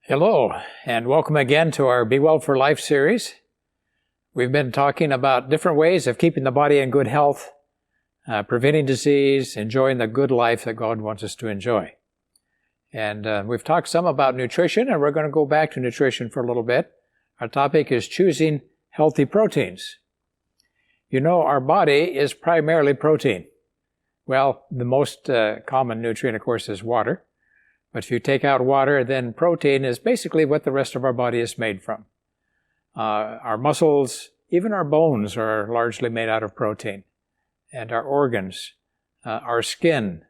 Hello, and welcome again to our Be Well for Life series. We've been talking about different ways of keeping the body in good health, preventing disease, enjoying the good life that God wants us to enjoy. And we've talked some about nutrition, and we're going to go back to nutrition for a little bit. Our topic is choosing healthy proteins. You know, our body is primarily protein. Well, the most common nutrient, of course, is water. But if you take out water, then protein is basically what the rest of our body is made from. Our muscles, even our bones are largely made out of protein. And our organs, our skin,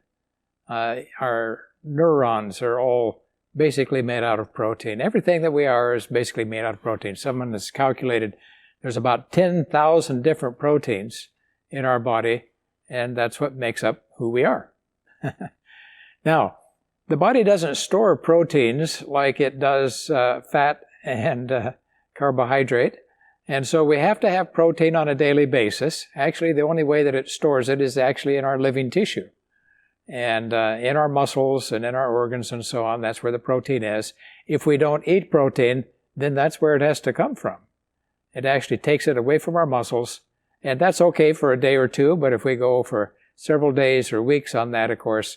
our neurons are all basically made out of protein. Everything that we are is basically made out of protein. Someone has calculated there's about 10,000 different proteins in our body, and that's what makes up who we are. Now, the body doesn't store proteins like it does fat and carbohydrate, and so we have to have protein on a daily basis. Actually, the only way that it stores it is actually in our living tissue. And in our muscles and in our organs and so on, that's where the protein is. If we don't eat protein, then that's where it has to come from. It actually takes it away from our muscles, and that's okay for a day or two, but if we go for several days or weeks on that, of course,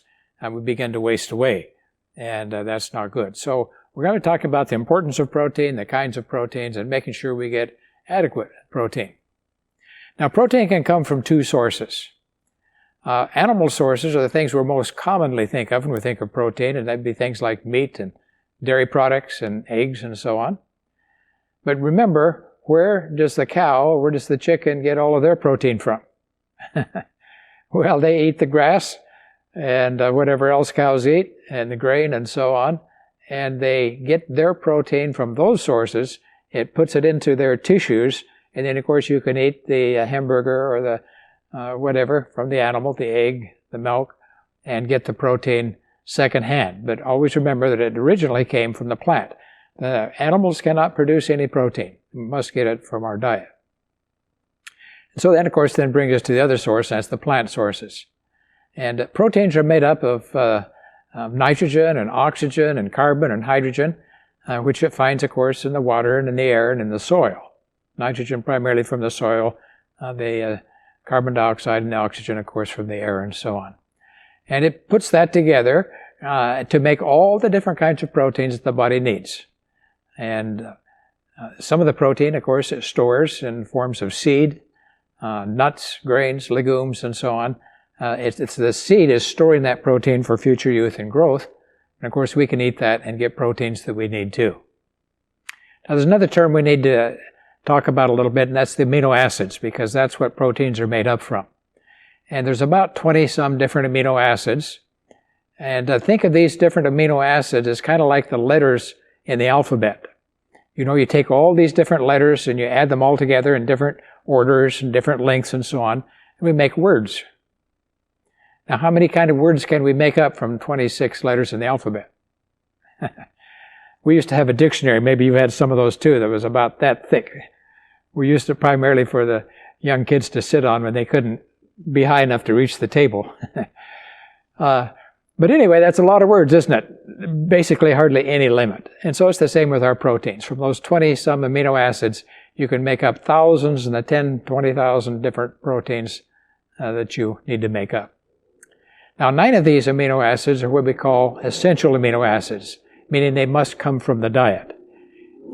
we begin to waste away, and that's not good. So we're going to talk about the importance of protein, the kinds of proteins, and making sure we get adequate protein. Now, protein can come from two sources. Animal sources are the things we most commonly think of when we think of protein, and that'd be things like meat and dairy products and eggs and so on. But remember, where does the cow, where does the chicken get all of their protein from? Well, they eat the grass and whatever else cows eat, and the grain and so on, and they get their protein from those sources. It puts it into their tissues, and then of course you can eat the hamburger or the whatever from the animal, the egg, the milk, and get the protein secondhand. But always remember that it originally came from the plant. Animals cannot produce any protein. We must get it from our diet. And so that, of course, then brings us to the other source, and that's the plant sources. And proteins are made up of nitrogen and oxygen and carbon and hydrogen, which it finds, of course, in the water and in the air and in the soil. Nitrogen primarily from the soil, the carbon dioxide and the oxygen, of course, from the air and so on. And it puts that together to make all the different kinds of proteins that the body needs. And some of the protein, of course, it stores in forms of seed, nuts, grains, legumes, and so on. It's the seed is storing that protein for future youth and growth. And of course, we can eat that and get proteins that we need too. Now, there's another term we need to talk about a little bit, and that's the amino acids, because that's what proteins are made up from. And there's about 20-some different amino acids. And think of these different amino acids as kind of like the letters in the alphabet. You know, you take all these different letters and you add them all together in different orders and different lengths and so on, and we make words. Now, how many kind of words can we make up from 26 letters in the alphabet? We used to have a dictionary, maybe you had some of those too, that was about that thick. We used it primarily for the young kids to sit on when they couldn't be high enough to reach the table. But anyway, that's a lot of words, isn't it? Basically hardly any limit. And so it's the same with our proteins. From those 20-some amino acids, you can make up thousands and the 10, 20,000 different proteins that you need to make up. Now, 9 of these amino acids are what we call essential amino acids, meaning they must come from the diet.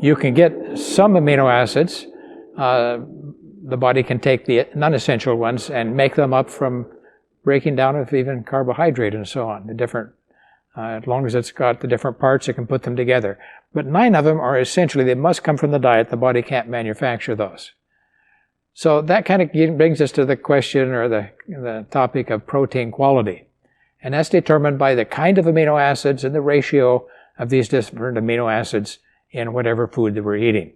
You can get some amino acids. The body can take the non-essential ones and make them up from breaking down of even carbohydrate and so on. The different, as long as it's got the different parts, it can put them together. But 9 of them are essentially, they must come from the diet. The body can't manufacture those. So that kind of brings us to the question or the topic of protein quality. And that's determined by the kind of amino acids and the ratio of these different amino acids in whatever food that we're eating.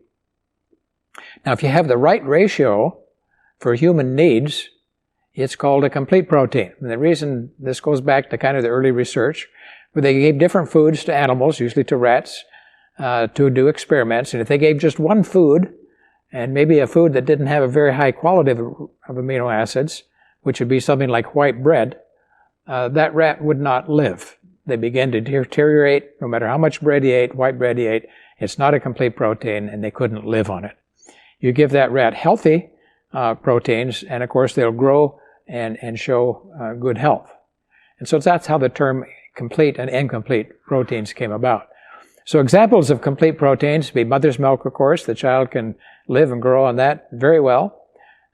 Now, if you have the right ratio for human needs, it's called a complete protein. And the reason this goes back to kind of the early research, where they gave different foods to animals, usually to rats, to do experiments. And if they gave just one food, and maybe a food that didn't have a very high quality of amino acids, which would be something like white bread, that rat would not live. they begin to deteriorate. No matter how much bread he ate, white bread he ate, it's not a complete protein, and they couldn't live on it. You give that rat healthy proteins, and of course they'll grow and show good health. And so that's how the term complete and incomplete proteins came about. So examples of complete proteins would be mother's milk, of course. The child can live and grow on that very well.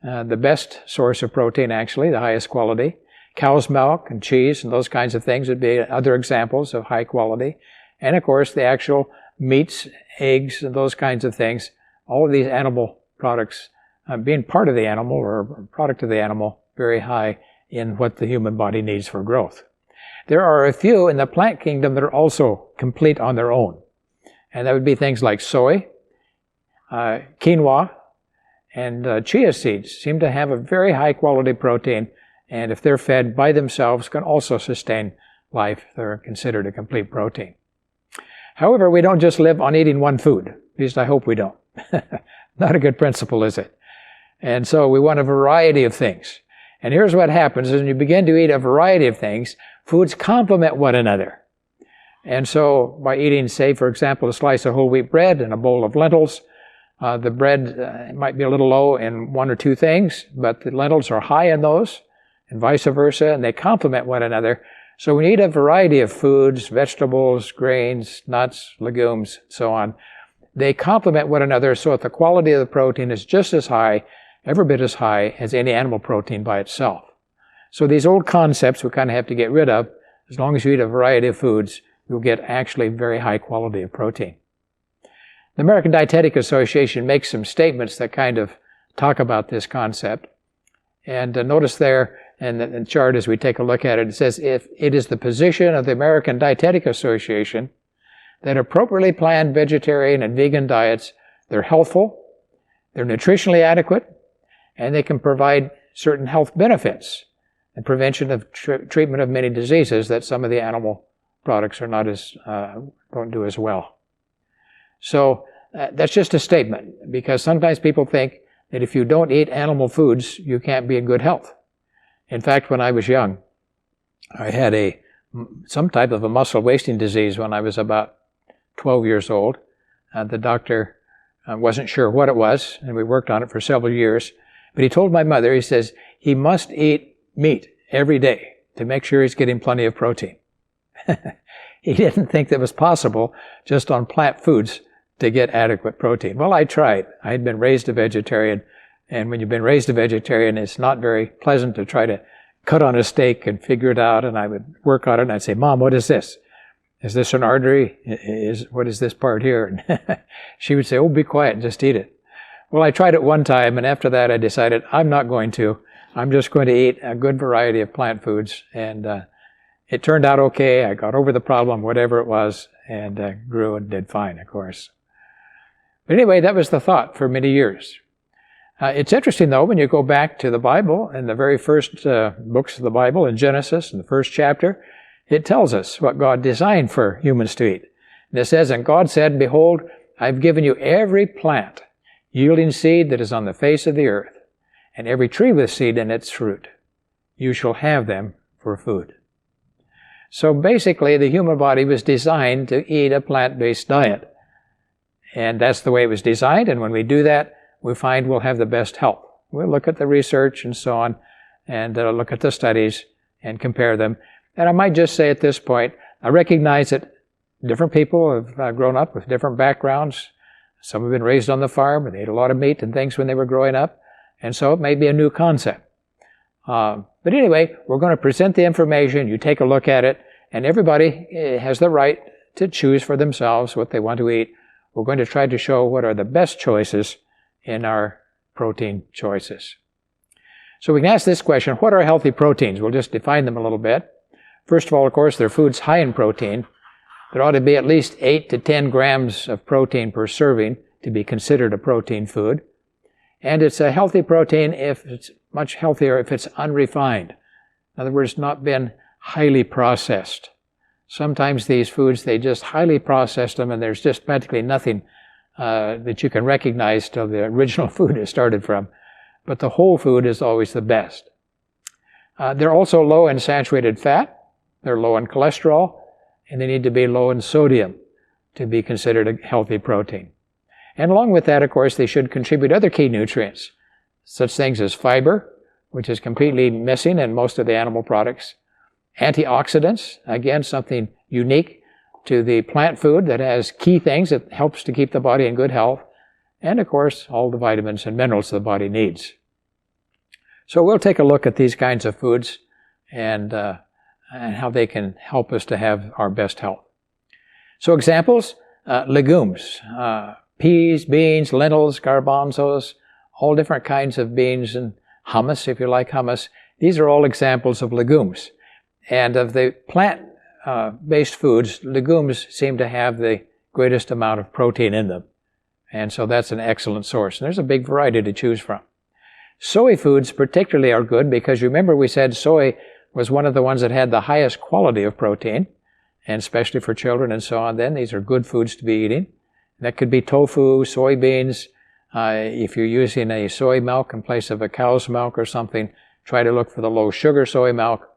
The best source of protein, actually, the highest quality. Cow's milk and cheese and those kinds of things would be other examples of high quality. And of course, the actual meats, eggs, and those kinds of things. All of these animal products, being part of the animal or a product of the animal, very high in what the human body needs for growth. There are a few in the plant kingdom that are also complete on their own. And that would be things like soy, quinoa, and chia seeds seem to have a very high quality protein, and if they're fed by themselves can also sustain life. They're considered a complete protein. However, we don't just live on eating one food. At least I hope we don't. Not a good principle, is it? And so we want a variety of things. And here's what happens is when you begin to eat a variety of things, foods complement one another. And so by eating, say, for example, a slice of whole wheat bread and a bowl of lentils, the bread might be a little low in one or two things, but the lentils are high in those, and vice versa, and they complement one another. So we need a variety of foods, vegetables, grains, nuts, legumes, so on. They complement one another so that the quality of the protein is just as high, every bit as high as any animal protein by itself. So these old concepts we kind of have to get rid of. As long as you eat a variety of foods, you'll get actually very high quality of protein. The American Dietetic Association makes some statements that kind of talk about this concept. And notice there in the chart as we take a look at it, it says, if it is the position of the American Dietetic Association that appropriately planned vegetarian and vegan diets, they're healthful, they're nutritionally adequate, and they can provide certain health benefits and prevention of treatment of many diseases that some of the animal products are not as don't do as well. So that's just a statement, because sometimes people think that if you don't eat animal foods, you can't be in good health. In fact, when I was young, I had some type of a muscle wasting disease when I was about 12 years old. The doctor wasn't sure what it was, and we worked on it for several years. But he told my mother, he says, he must eat meat every day to make sure he's getting plenty of protein. He didn't think that was possible just on plant foods to get adequate protein. Well, I tried. I had been raised a vegetarian, and when you've been raised a vegetarian, it's not very pleasant to try to cut on a steak and figure it out, and I would work on it, and I'd say, Mom, what is this? Is this an artery? What is this part here? And she would say, oh, be quiet and just eat it. Well, I tried it one time, and after that I decided I'm not going to. I'm just going to eat a good variety of plant foods, and it turned out okay. I got over the problem, whatever it was, and grew and did fine, of course. But anyway, that was the thought for many years. It's interesting, though, when you go back to the Bible, in the very first books of the Bible, in Genesis, in the first chapter, it tells us what God designed for humans to eat. And it says, and God said, behold, I've given you every plant yielding seed that is on the face of the earth, and every tree with seed in its fruit. You shall have them for food. So basically, the human body was designed to eat a plant-based diet. And that's the way it was designed, and when we do that, we find we'll have the best health. We'll look at the research and so on, and look at the studies and compare them. And I might just say at this point, I recognize that different people have grown up with different backgrounds. Some have been raised on the farm, and they ate a lot of meat and things when they were growing up, and so it may be a new concept. But anyway, we're going to present the information, you take a look at it, and everybody has the right to choose for themselves what they want to eat. We're going to try to show what are the best choices in our protein choices. So we can ask this question, what are healthy proteins? We'll just define them a little bit. First of all, of course, they're foods high in protein. There ought to be at least 8 to 10 grams of protein per serving to be considered a protein food. And it's a healthy protein if it's much healthier if it's unrefined. In other words, not been highly processed. Sometimes these foods, they just highly process them, and there's just practically nothing that you can recognize till the original food is started from. But the whole food is always the best. They're also low in saturated fat. They're low in cholesterol. and they need to be low in sodium to be considered a healthy protein. And along with that, of course, they should contribute other key nutrients, such things as fiber, which is completely missing in most of the animal products, antioxidants, again, something unique to the plant food that has key things that helps to keep the body in good health, and of course, all the vitamins and minerals the body needs. So we'll take a look at these kinds of foods and how they can help us to have our best health. So examples, legumes, peas, beans, lentils, garbanzos, all different kinds of beans, and hummus, if you like hummus. These are all examples of legumes. And of the plant-based foods, legumes seem to have the greatest amount of protein in them. And so that's an excellent source. And there's a big variety to choose from. Soy foods particularly are good because remember we said soy was one of the ones that had the highest quality of protein, and especially for children and so on. Then these are good foods to be eating. That could be tofu, soybeans. If you're using a soy milk in place of a cow's milk or something, try to look for the low sugar soy milk.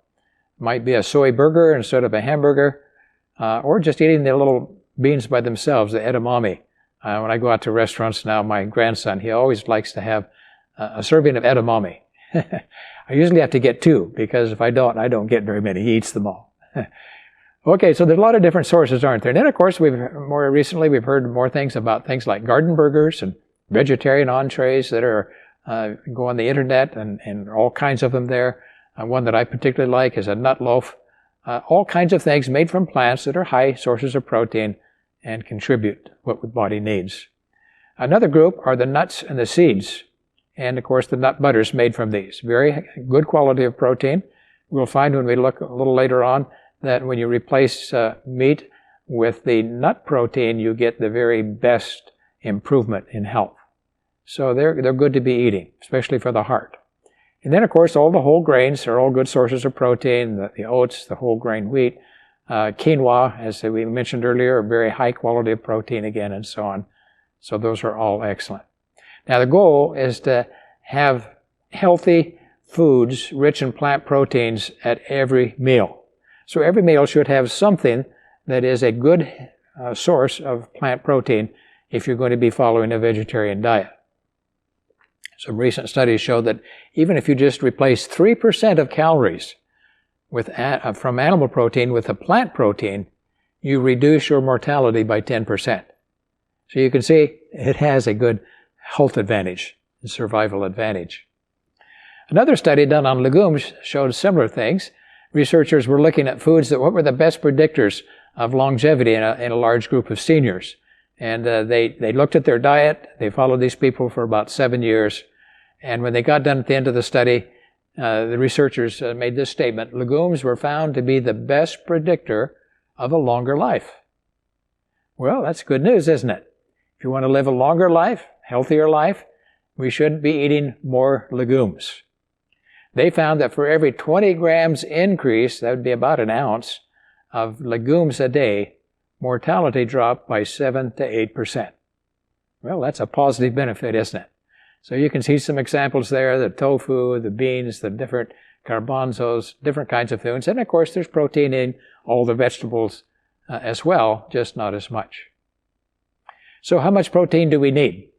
Might be a soy burger instead of a hamburger, or just eating the little beans by themselves, the edamame. When I go out to restaurants now, my grandson, he always likes to have a serving of edamame. I usually have to get 2, because if I don't get very many. He eats them all. Okay, so there's a lot of different sources, aren't there? And then, of course, more recently we've heard more things about things like garden burgers and vegetarian entrees that are go on the internet, and all kinds of them there. One that I particularly like is a nut loaf. All kinds of things made from plants that are high sources of protein and contribute what the body needs. Another group are the nuts and the seeds. And, of course, the nut butters made from these. Very good quality of protein. We'll find when we look a little later on that when you replace meat with the nut protein, you get the very best improvement in health. So they're good to be eating, especially for the heart. And then, of course, all the whole grains are all good sources of protein. The oats, the whole grain wheat, quinoa, as we mentioned earlier, are very high quality of protein again, and so on. So those are all excellent. Now, the goal is to have healthy foods rich in plant proteins at every meal. So every meal should have something that is a good source of plant protein if you're going to be following a vegetarian diet. Some recent studies show that even if you just replace 3% of calories from animal protein with a plant protein, you reduce your mortality by 10%. So you can see it has a good health advantage, survival advantage. Another study done on legumes showed similar things. Researchers were looking at foods what were the best predictors of longevity in a large group of seniors. And they looked at their diet. They followed these people for about 7 years. And when they got done at the end of the study, the researchers made this statement: legumes were found to be the best predictor of a longer life. Well, that's good news, isn't it? If you want to live a longer life, healthier life, we should be eating more legumes. They found that for every 20 grams increase, that would be about an ounce, of legumes a day, mortality dropped by 7 to 8%. Well, that's a positive benefit, isn't it? So you can see some examples there, the tofu, the beans, the different garbanzos, different kinds of foods. And of course, there's protein in all the vegetables as well, just not as much. So how much protein do we need?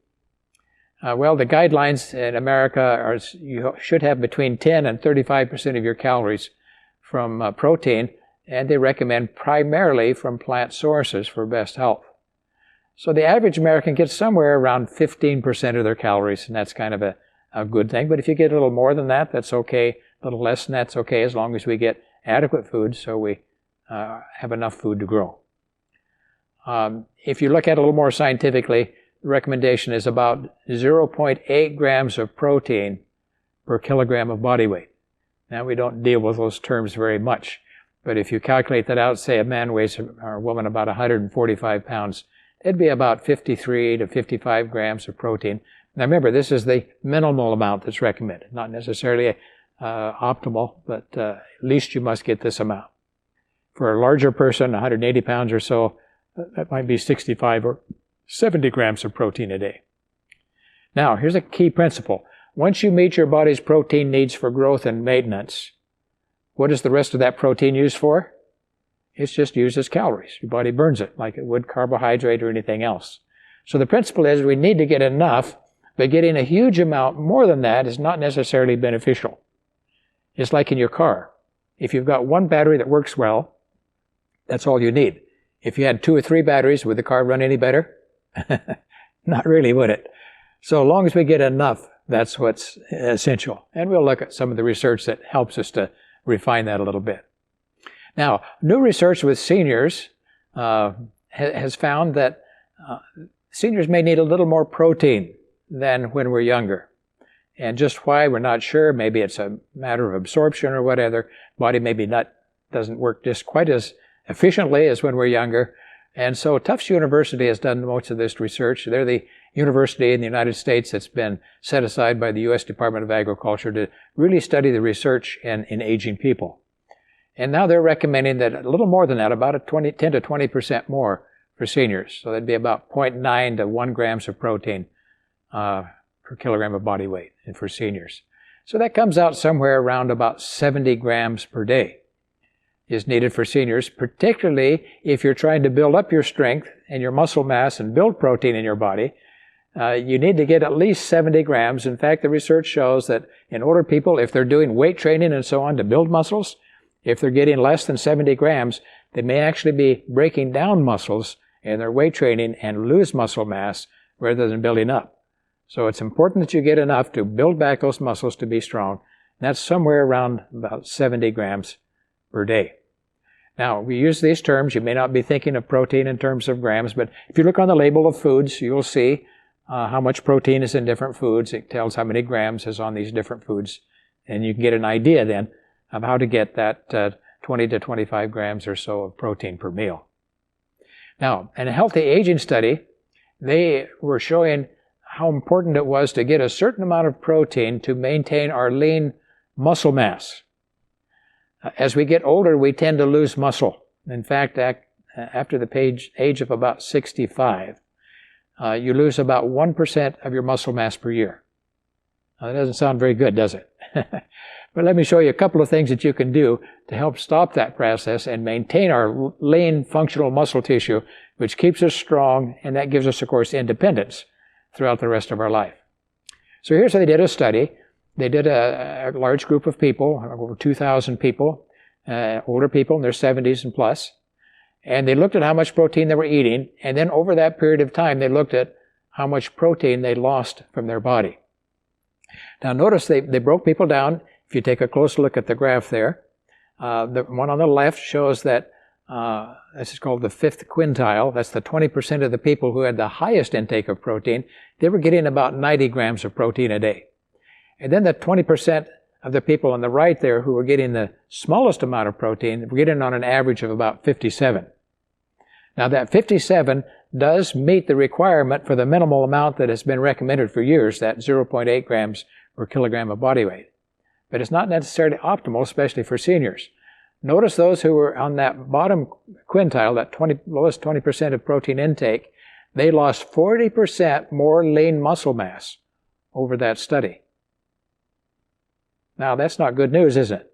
Well, the guidelines in America are you should have between 10 and 35% of your calories from protein, and they recommend primarily from plant sources for best health. So the average American gets somewhere around 15% of their calories, and that's kind of a good thing. But if you get a little more than that, that's okay. A little less than that's okay, as long as we get adequate food so we have enough food to grow. If you look at it a little more scientifically, the recommendation is about 0.8 grams of protein per kilogram of body weight. Now, we don't deal with those terms very much, but if you calculate that out, say a man weighs or a woman about 145 pounds, it'd be about 53 to 55 grams of protein. Now remember, this is the minimal amount that's recommended, not necessarily optimal, but at least you must get this amount. For a larger person, 180 pounds or so, that might be 65 or 70 grams of protein a day. Now, here's a key principle. Once you meet your body's protein needs for growth and maintenance, what is the rest of that protein used for? It's just used as calories. Your body burns it like it would carbohydrate or anything else. So the principle is we need to get enough, but getting a huge amount more than that is not necessarily beneficial. It's like in your car. If you've got one battery that works well, that's all you need. If you had 2 or 3 batteries, would the car run any better? Not really, would it? So as long as we get enough, that's what's essential. And we'll look at some of the research that helps us to refine that a little bit. Now, new research with seniors has found that seniors may need a little more protein than when we're younger. And just why, we're not sure. Maybe it's a matter of absorption or whatever. Body maybe doesn't work just quite as efficiently as when we're younger. And so Tufts University has done most of this research. They're the university in the United States that's been set aside by the U.S. Department of Agriculture to really study the research in aging people. And now they're recommending that a little more than that, about 10 to 20% more for seniors. So that'd be about 0.9 to 1 grams of protein per kilogram of body weight for seniors. So that comes out somewhere around about 70 grams per day is needed for seniors, particularly if you're trying to build up your strength and your muscle mass and build protein in your body. You need to get at least 70 grams. In fact, the research shows that in older people, if they're doing weight training and so on to build muscles, if they're getting less than 70 grams, they may actually be breaking down muscles in their weight training and lose muscle mass rather than building up. So it's important that you get enough to build back those muscles to be strong. That's somewhere around about 70 grams per day. Now, we use these terms. You may not be thinking of protein in terms of grams, but if you look on the label of foods, you'll see how much protein is in different foods. It tells how many grams is on these different foods. And you can get an idea then of how to get that 20 to 25 grams or so of protein per meal. Now, in a healthy aging study, they were showing how important it was to get a certain amount of protein to maintain our lean muscle mass. As we get older, we tend to lose muscle. In fact, after the age of about 65, you lose about 1% of your muscle mass per year. Now, that doesn't sound very good, does it? But let me show you a couple of things that you can do to help stop that process and maintain our lean functional muscle tissue, which keeps us strong, and that gives us, of course, independence throughout the rest of our life. So here's how they did a study. They did a large group of people, over 2,000 people, older people in their 70s and plus, and they looked at how much protein they were eating, and then over that period of time, they looked at how much protein they lost from their body. Now notice they broke people down. If you take a close look at the graph there, the one on the left shows that this is called the fifth quintile. That's the 20% of the people who had the highest intake of protein. They were getting about 90 grams of protein a day. And then the 20% of the people on the right there who were getting the smallest amount of protein were getting on an average of about 57. Now that 57 does meet the requirement for the minimal amount that has been recommended for years, that 0.8 grams per kilogram of body weight. But it's not necessarily optimal, especially for seniors. Notice those who were on that bottom quintile, that lowest 20% of protein intake, they lost 40% more lean muscle mass over that study. Now, that's not good news, is it?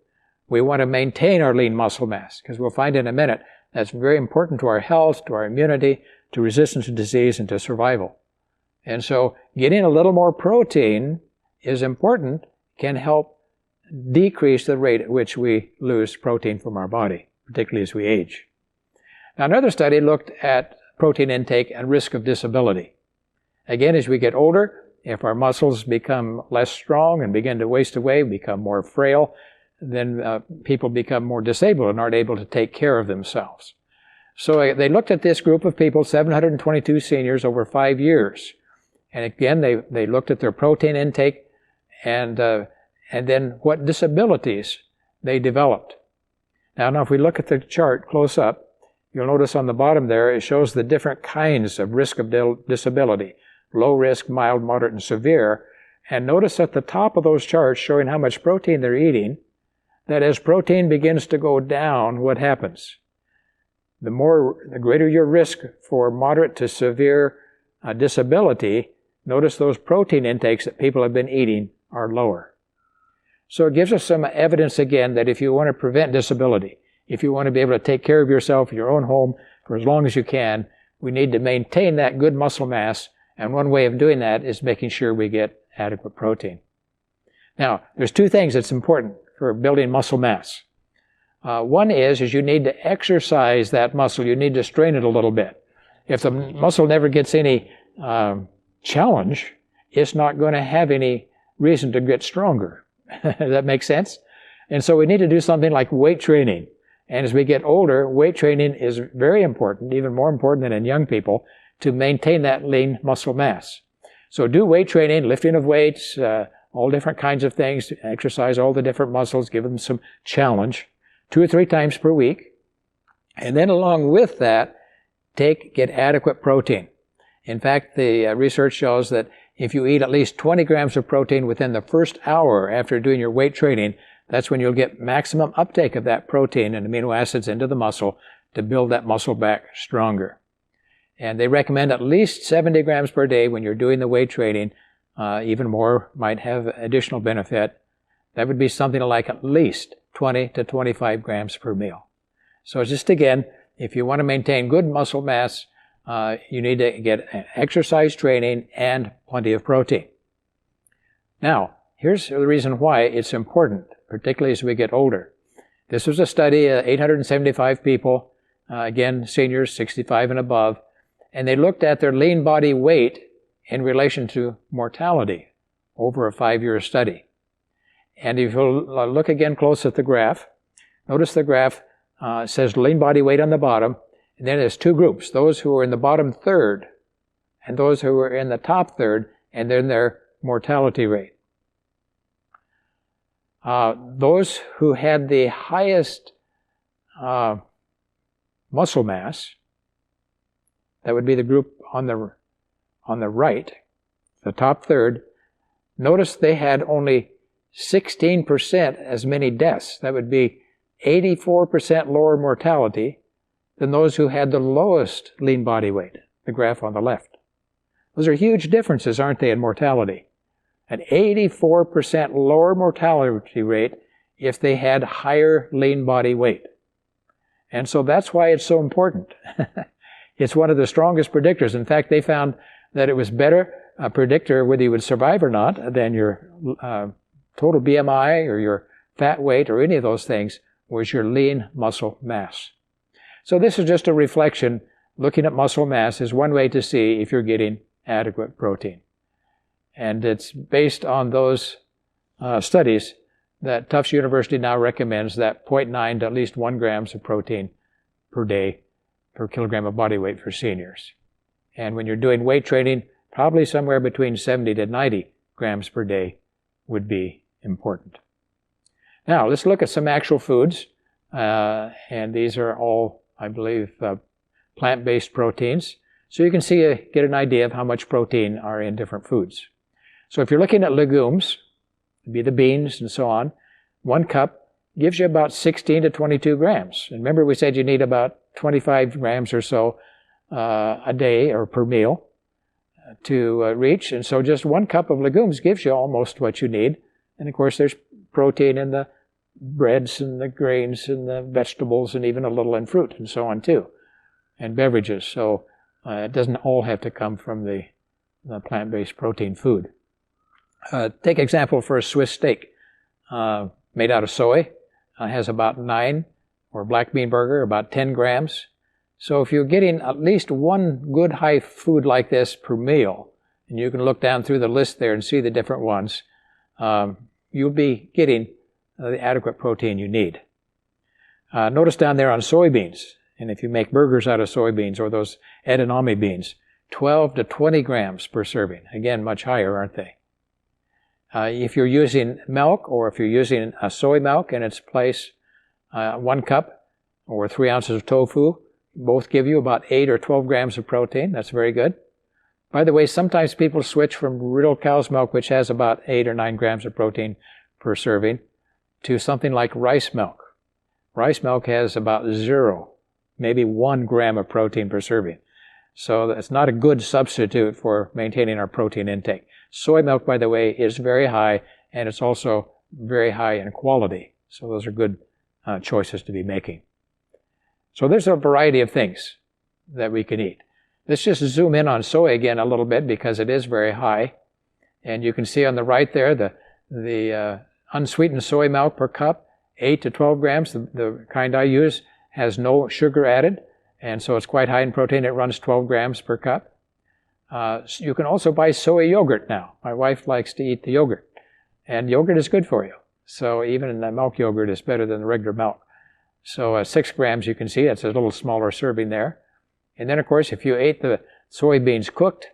We want to maintain our lean muscle mass, because we'll find in a minute that's very important to our health, to our immunity, to resistance to disease, and to survival. And so getting a little more protein is important, can help decrease the rate at which we lose protein from our body, particularly as we age. Now, another study looked at protein intake and risk of disability. Again, as we get older, if our muscles become less strong and begin to waste away, become more frail, then people become more disabled and aren't able to take care of themselves. So they looked at this group of people, 722 seniors over 5 years. And again, they looked at their protein intake and then what disabilities they developed. Now if we look at the chart close up, you'll notice on the bottom there, it shows the different kinds of risk of disability. Low risk, mild, moderate, and severe. And notice at the top of those charts showing how much protein they're eating, that as protein begins to go down, what happens? The greater your risk for moderate to severe disability, notice those protein intakes that people have been eating are lower. So it gives us some evidence again that if you want to prevent disability, if you want to be able to take care of yourself in your own home for as long as you can, we need to maintain that good muscle mass, and one way of doing that is making sure we get adequate protein. Now, there's two things that's important for building muscle mass. One is you need to exercise that muscle. You need to strain it a little bit. If the muscle never gets any challenge, it's not going to have any reason to get stronger. Does that make sense? And so we need to do something like weight training. And as we get older, weight training is very important, even more important than in young people, to maintain that lean muscle mass. So do weight training, lifting of weights, all different kinds of things, exercise all the different muscles, give them some challenge, 2 or 3 times per week. And then along with that, get adequate protein. In fact, the research shows that if you eat at least 20 grams of protein within the first hour after doing your weight training, that's when you'll get maximum uptake of that protein and amino acids into the muscle to build that muscle back stronger. And they recommend at least 70 grams per day when you're doing the weight training. Even more might have additional benefit. That would be something like at least 20 to 25 grams per meal. So just again, if you want to maintain good muscle mass, you need to get exercise training and plenty of protein. Now, here's the reason why it's important, particularly as we get older. This was a study of 875 people, again, seniors 65 and above, and they looked at their lean body weight in relation to mortality over a 5-year study. And if you look again close at the graph, notice the graph says lean body weight on the bottom, and then there's 2 groups, those who are in the bottom third and those who are in the top third, and then their mortality rate. Those who had the highest muscle mass, that would be the group on the right, the top third, notice they had only 16% as many deaths. That would be 84% lower mortality than those who had the lowest lean body weight, the graph on the left. Those are huge differences, aren't they, in mortality? An 84% lower mortality rate if they had higher lean body weight. And so that's why it's so important. It's one of the strongest predictors. In fact, they found that it was better a predictor whether you would survive or not than your total BMI or your fat weight or any of those things was your lean muscle mass. So this is just a reflection. Looking at muscle mass is one way to see if you're getting adequate protein. And it's based on those studies that Tufts University now recommends that 0.9 to at least 1 grams of protein per day per kilogram of body weight for seniors. And when you're doing weight training, probably somewhere between 70 to 90 grams per day would be important. Now, let's look at some actual foods. And these are all, I believe, plant-based proteins. So you can get an idea of how much protein are in different foods. So if you're looking at legumes, it'd be the beans and so on, 1 cup gives you about 16 to 22 grams. And remember, we said you need about 25 grams or so a day or per meal to reach. And so just 1 cup of legumes gives you almost what you need. And of course, there's protein in the breads and the grains and the vegetables and even a little in fruit and so on too, and beverages. So it doesn't all have to come from the plant-based protein food. Take example for a Swiss steak made out of soy. Has about 9, or black bean burger, about 10 grams. So if you're getting at least 1 good high food like this per meal, and you can look down through the list there and see the different ones, you'll be getting the adequate protein you need. Notice down there on soybeans, and if you make burgers out of soybeans or those edamame beans, 12 to 20 grams per serving. Again, much higher, aren't they? If you're using milk, or if you're using a soy milk in its place, 1 cup or 3 ounces of tofu, both give you about 8 or 12 grams of protein. That's very good. By the way, sometimes people switch from real cow's milk, which has about 8 or 9 grams of protein per serving, to something like rice milk. Rice milk has about 0, maybe 1 gram of protein per serving. So that's not a good substitute for maintaining our protein intake. Soy milk, by the way, is very high, and it's also very high in quality. So those are good choices to be making. So there's a variety of things that we can eat. Let's just zoom in on soy again a little bit because it is very high. And you can see on the right there the unsweetened soy milk per cup, 8 to 12 grams. The kind I use has no sugar added, and so it's quite high in protein. It runs 12 grams per cup. You can also buy soy yogurt now. My wife likes to eat the yogurt, and yogurt is good for you. So even the milk yogurt is better than the regular milk. So 6 grams, you can see, it's a little smaller serving there. And then, of course, if you ate the soybeans cooked,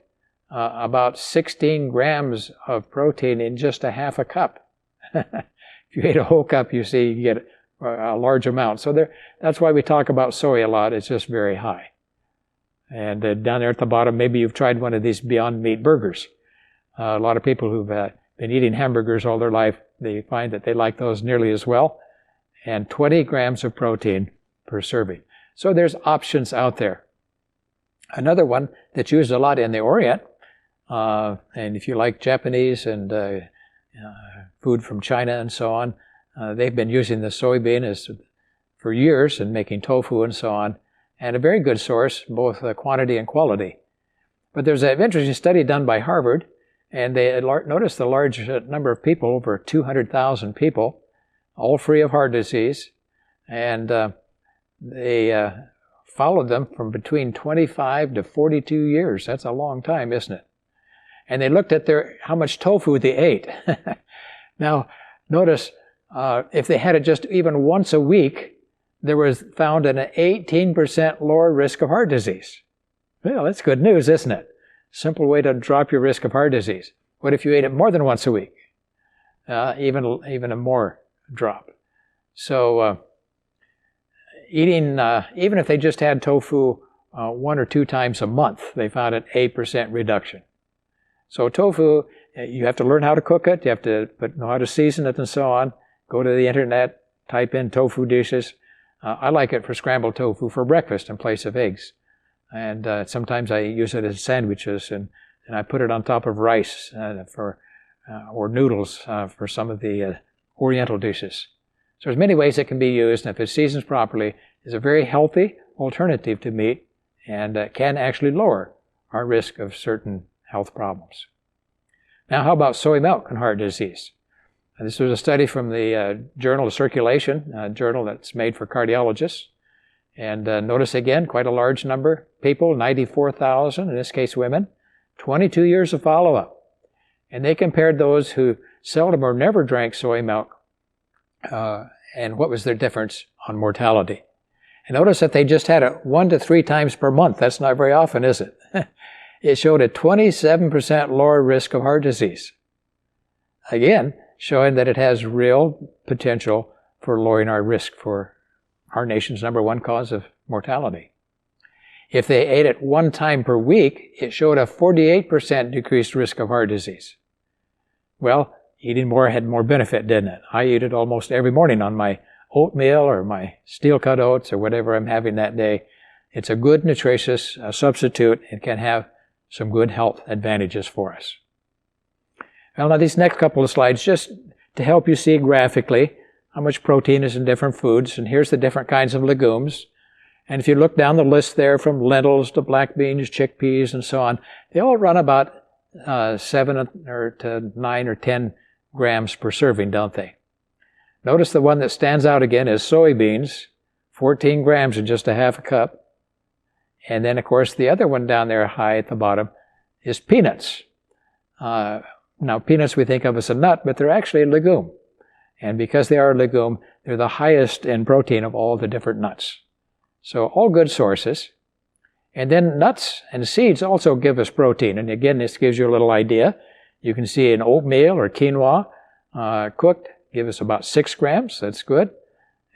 about 16 grams of protein in just a half a cup. If you ate a whole cup, you see you get a large amount. So that's why we talk about soy a lot. It's just very high. And down there at the bottom, maybe you've tried one of these Beyond Meat burgers. A lot of people who've been eating hamburgers all their life, they find that they like those nearly as well. And 20 grams of protein per serving. So there's options out there. Another one that's used a lot in the Orient, and if you like Japanese and food from China and so on, they've been using the soybean for years and making tofu and so on, and a very good source, both quantity and quality. But there's an interesting study done by Harvard, and they noticed the large number of people, over 200,000 people, all free of heart disease, and they followed them from between 25 to 42 years. That's a long time, isn't it? And they looked at how much tofu they ate. Now, notice, if they had it just even once a week, there was found an 18% lower risk of heart disease. Well, that's good news, isn't it? Simple way to drop your risk of heart disease. What if you ate it more than once a week? Even a more drop. So, eating, even if they just had tofu 1 or 2 times a month, they found an 8% reduction. So tofu, you have to learn how to cook it, you have to know how to season it and so on. Go to the internet, type in tofu dishes. I like it for scrambled tofu for breakfast in place of eggs. And sometimes I use it as sandwiches, and I put it on top of rice or noodles for some of the Oriental dishes. So there's many ways it can be used, and if it's seasoned properly, it's a very healthy alternative to meat and can actually lower our risk of certain health problems. Now, how about soy milk and heart disease? This was a study from the Journal of Circulation, a journal that's made for cardiologists. And notice again, quite a large number of people, 94,000, in this case women, 22 years of follow-up. And they compared those who seldom or never drank soy milk and what was their difference on mortality. And notice that they just had it 1 to 3 times per month. That's not very often, is it? It showed a 27% lower risk of heart disease. Again, showing that it has real potential for lowering our risk for our nation's #1 cause of mortality. If they ate it 1 time per week, it showed a 48% decreased risk of heart disease. Well, eating more had more benefit, didn't it? I eat it almost every morning on my oatmeal or my steel-cut oats or whatever I'm having that day. It's a good, nutritious substitute. It can have some good health advantages for us. Well, now these next couple of slides, just to help you see graphically how much protein is in different foods, and here's the different kinds of legumes. And if you look down the list there from lentils to black beans, chickpeas, and so on, they all run about 7 to 9 or 10 grams per serving, don't they? Notice the one that stands out again is soybeans, 14 grams in just a half a cup. And then, of course, the other one down there high at the bottom is peanuts. Now, peanuts we think of as a nut, but they're actually a legume. And because they are a legume, they're the highest in protein of all the different nuts. So all good sources. And then nuts and seeds also give us protein. And again, this gives you a little idea. You can see an oatmeal or quinoa cooked give us about 6 grams. That's good.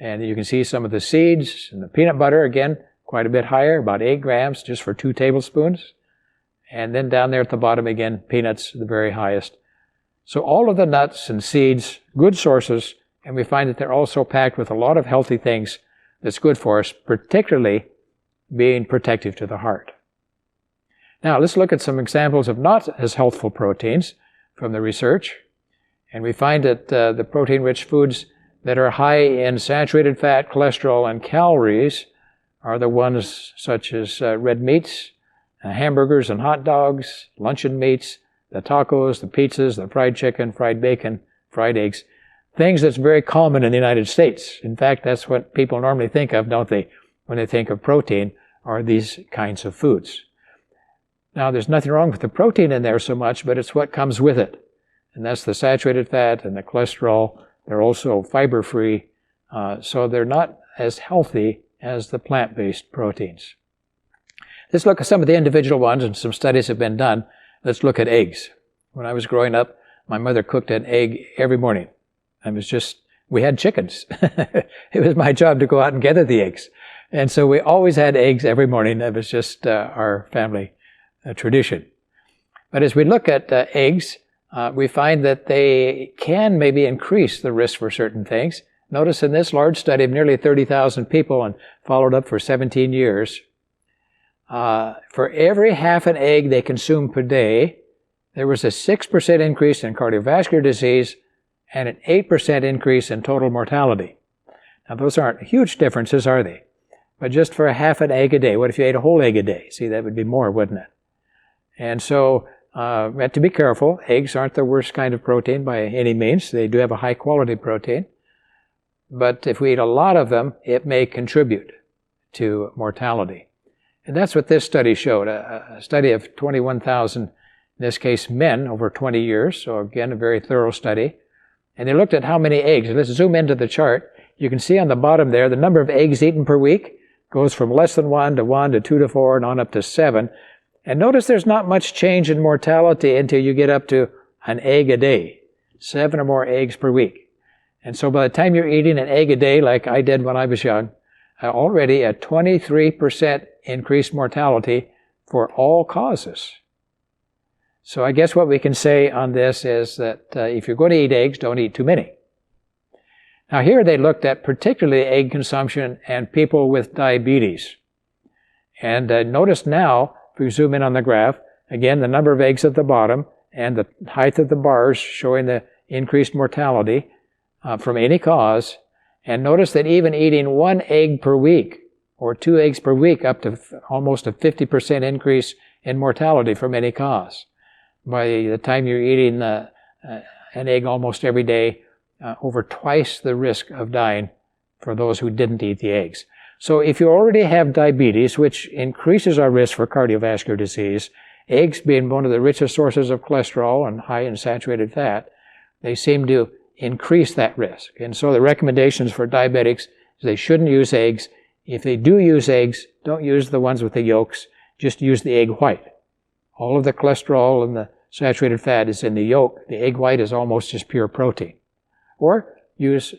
And you can see some of the seeds and the peanut butter, again, quite a bit higher, about 8 grams just for 2 tablespoons. And then down there at the bottom again, peanuts, the very highest. So all of the nuts and seeds, good sources, and we find that they're also packed with a lot of healthy things that's good for us, particularly being protective to the heart. Now let's look at some examples of not as healthful proteins from the research. And we find that the protein-rich foods that are high in saturated fat, cholesterol, and calories are the ones such as red meats, hamburgers and hot dogs, luncheon meats, the tacos, the pizzas, the fried chicken, fried bacon, fried eggs, things that's very common in the United States. In fact, that's what people normally think of, don't they, when they think of protein, are these kinds of foods. Now, there's nothing wrong with the protein in there so much, but it's what comes with it. And that's the saturated fat and the cholesterol. They're also fiber-free, so they're not as healthy as the plant-based proteins. Let's look at some of the individual ones, and some studies have been done. Let's look at eggs. When I was growing up, my mother cooked an egg every morning. We had chickens. It was my job to go out and gather the eggs. And so we always had eggs every morning. That was just our family tradition. But as we look at eggs, we find that they can maybe increase the risk for certain things. Notice in this large study of nearly 30,000 people and followed up for 17 years, for every half an egg they consume per day, there was a 6% increase in cardiovascular disease and an 8% increase in total mortality. Now, those aren't huge differences, are they? But just for a half an egg a day. What if you ate a whole egg a day? See, that would be more, wouldn't it? And so, we have to be careful. Eggs aren't the worst kind of protein by any means. They do have a high quality protein. But if we eat a lot of them, it may contribute to mortality. And that's what this study showed. A study of 21,000, in this case men, over 20 years. So again, a very thorough study. And they looked at how many eggs. Let's zoom into the chart. You can see on the bottom there, the number of eggs eaten per week goes from less than 1 to 1 to 2 to 4 and on up to 7. And notice there's not much change in mortality until you get up to an egg a day. 7 or more eggs per week. And so by the time you're eating an egg a day, like I did when I was young, already a 23% increased mortality for all causes. So I guess what we can say on this is that if you're going to eat eggs, don't eat too many. Now here they looked at particularly egg consumption and people with diabetes. And notice now, if we zoom in on the graph, again the number of eggs at the bottom and the height of the bars showing the increased mortality from any cause. And notice that even eating 1 egg per week or 2 eggs per week up to almost a 50% increase in mortality from any cause. By the time you're eating an egg almost every day, over twice the risk of dying for those who didn't eat the eggs. So if you already have diabetes, which increases our risk for cardiovascular disease, eggs being one of the richest sources of cholesterol and high in saturated fat, they seem to increase that risk. And so the recommendations for diabetics is they shouldn't use eggs. If they do use eggs, don't use the ones with the yolks, just use the egg white. All of the cholesterol and the saturated fat is in the yolk. The egg white is almost just pure protein. Or use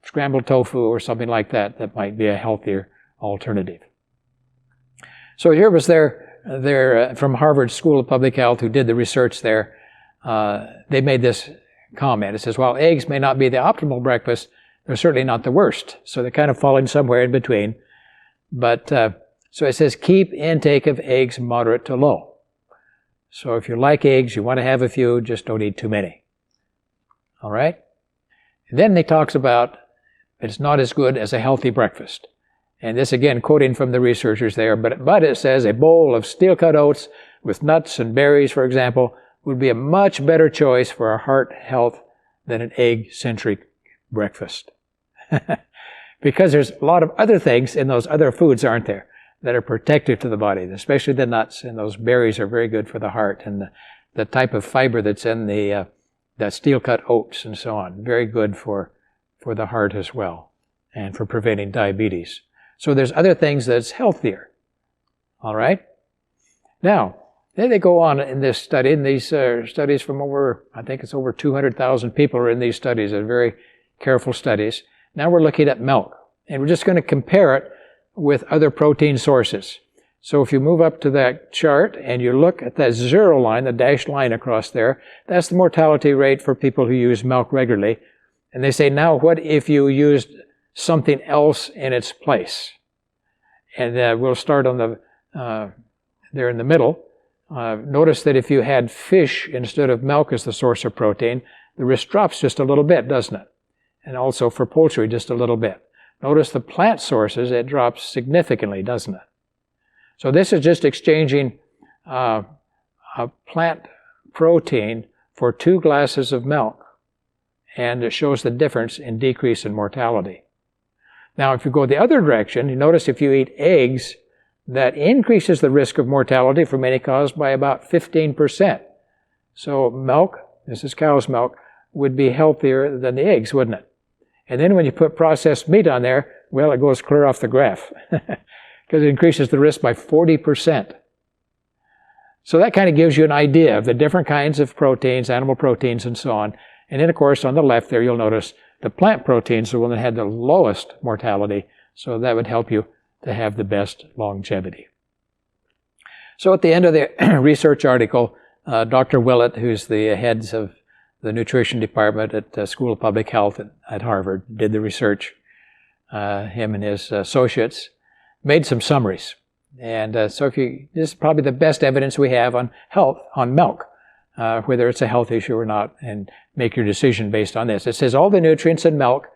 scrambled tofu or something like that. That might be a healthier alternative. So here was their from Harvard School of Public Health who did the research there. They made this comment. It says, while eggs may not be the optimal breakfast, they're certainly not the worst. So they're kind of falling somewhere in between. But so it says, keep intake of eggs moderate to low. So if you like eggs, you want to have a few, just don't eat too many. All right? And then he talks about it's not as good as a healthy breakfast. And this again, quoting from the researchers there, but it says a bowl of steel-cut oats with nuts and berries, for example, would be a much better choice for our heart health than an egg-centric breakfast. Because there's a lot of other things in those other foods, aren't there, that are protective to the body, especially the nuts, and those berries are very good for the heart, and the type of fiber that's in the steel-cut oats and so on, very good for the heart as well, and for preventing diabetes. So there's other things that's healthier. All right? Now, then they go on in this study, and these studies from I think it's over 200,000 people are in these studies. They're very careful studies. Now we're looking at milk, and we're just going to compare it with other protein sources. So if you move up to that chart and you look at that 0 line, the dashed line across there, that's the mortality rate for people who use milk regularly. And they say, now what if you used something else in its place? And we'll start on there in the middle. Notice that if you had fish instead of milk as the source of protein, the risk drops just a little bit, doesn't it? And also for poultry, just a little bit. Notice the plant sources, it drops significantly, doesn't it? So this is just exchanging a plant protein for 2 glasses of milk, and it shows the difference in decrease in mortality. Now, if you go the other direction, you notice if you eat eggs, that increases the risk of mortality from any cause by about 15%. So milk, this is cow's milk, would be healthier than the eggs, wouldn't it? And then when you put processed meat on there, well, it goes clear off the graph because it increases the risk by 40%. So that kind of gives you an idea of the different kinds of proteins, animal proteins, and so on. And then, of course, on the left there, you'll notice the plant proteins are the one that had the lowest mortality, so that would help you to have the best longevity. So at the end of the research article, Dr. Willett, who's the head of the nutrition department at the School of Public Health at Harvard, did the research. Him and his associates made some summaries. And so this is probably the best evidence we have on health, on milk, whether it's a health issue or not, and make your decision based on this. It says all the nutrients in milk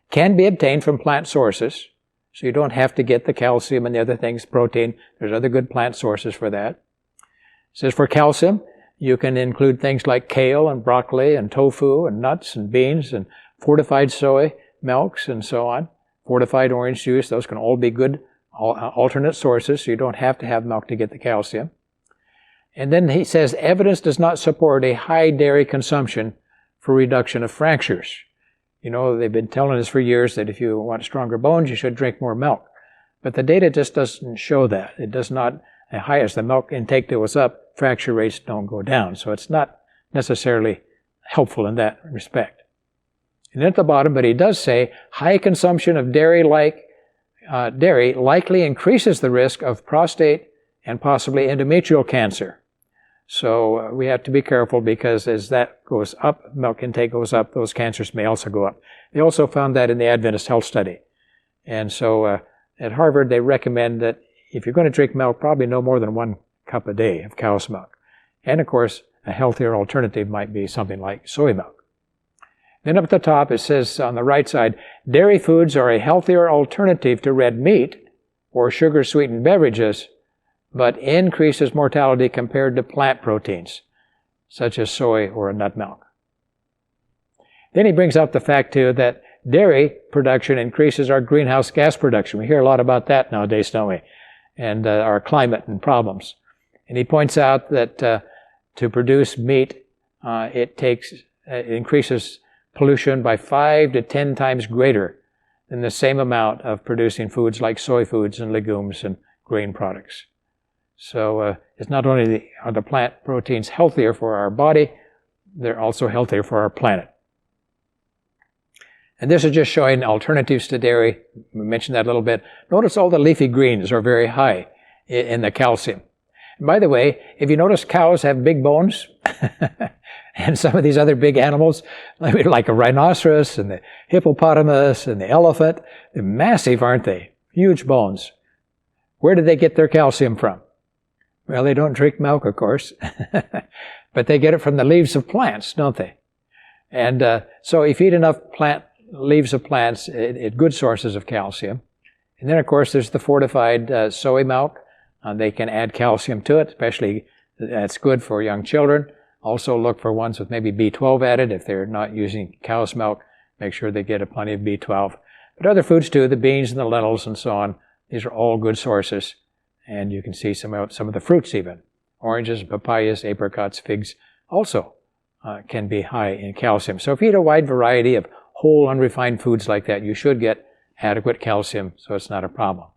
can be obtained from plant sources, so you don't have to get the calcium and the other things, protein. There's other good plant sources for that. It says for calcium, you can include things like kale and broccoli and tofu and nuts and beans and fortified soy milks and so on. Fortified orange juice, those can all be good alternate sources, so you don't have to have milk to get the calcium. And then he says, evidence does not support a high dairy consumption for reduction of fractures. You know, they've been telling us for years that if you want stronger bones, you should drink more milk. But the data just doesn't show that. It does not, as high as the milk intake goes up, fracture rates don't go down. So it's not necessarily helpful in that respect. And at the bottom, but he does say, high consumption of dairy likely increases the risk of prostate and possibly endometrial cancer. So we have to be careful because as that goes up, milk intake goes up, those cancers may also go up. They also found that in the Adventist Health Study. And so at Harvard, they recommend that if you're going to drink milk, probably no more than 1 cup a day of cow's milk. And of course, a healthier alternative might be something like soy milk. Then up at the top, it says on the right side, dairy foods are a healthier alternative to red meat or sugar-sweetened beverages, but increases mortality compared to plant proteins, such as soy or nut milk. Then he brings up the fact, too, that dairy production increases our greenhouse gas production. We hear a lot about that nowadays, don't we? And our climate and problems. And he points out that to produce meat, it increases pollution by 5 to 10 times greater than the same amount of producing foods like soy foods and legumes and grain products. So it's not only are the plant proteins healthier for our body, they're also healthier for our planet. And this is just showing alternatives to dairy. We mentioned that a little bit. Notice all the leafy greens are very high in the calcium. And by the way, if you notice cows have big bones, and some of these other big animals, like a rhinoceros and the hippopotamus and the elephant, they're massive, aren't they? Huge bones. Where do they get their calcium from? Well, they don't drink milk, of course, but they get it from the leaves of plants, don't they? And so if you eat enough leaves of plants, it's good sources of calcium. And then, of course, there's the fortified soy milk. They can add calcium to it, especially that's good for young children. Also look for ones with maybe B12 added. If they're not using cow's milk, make sure they get plenty of B12. But other foods too, the beans and the lentils and so on, these are all good sources. And you can see some of the fruits even. Oranges, papayas, apricots, figs also can be high in calcium. So if you eat a wide variety of whole unrefined foods like that, you should get adequate calcium, so it's not a problem.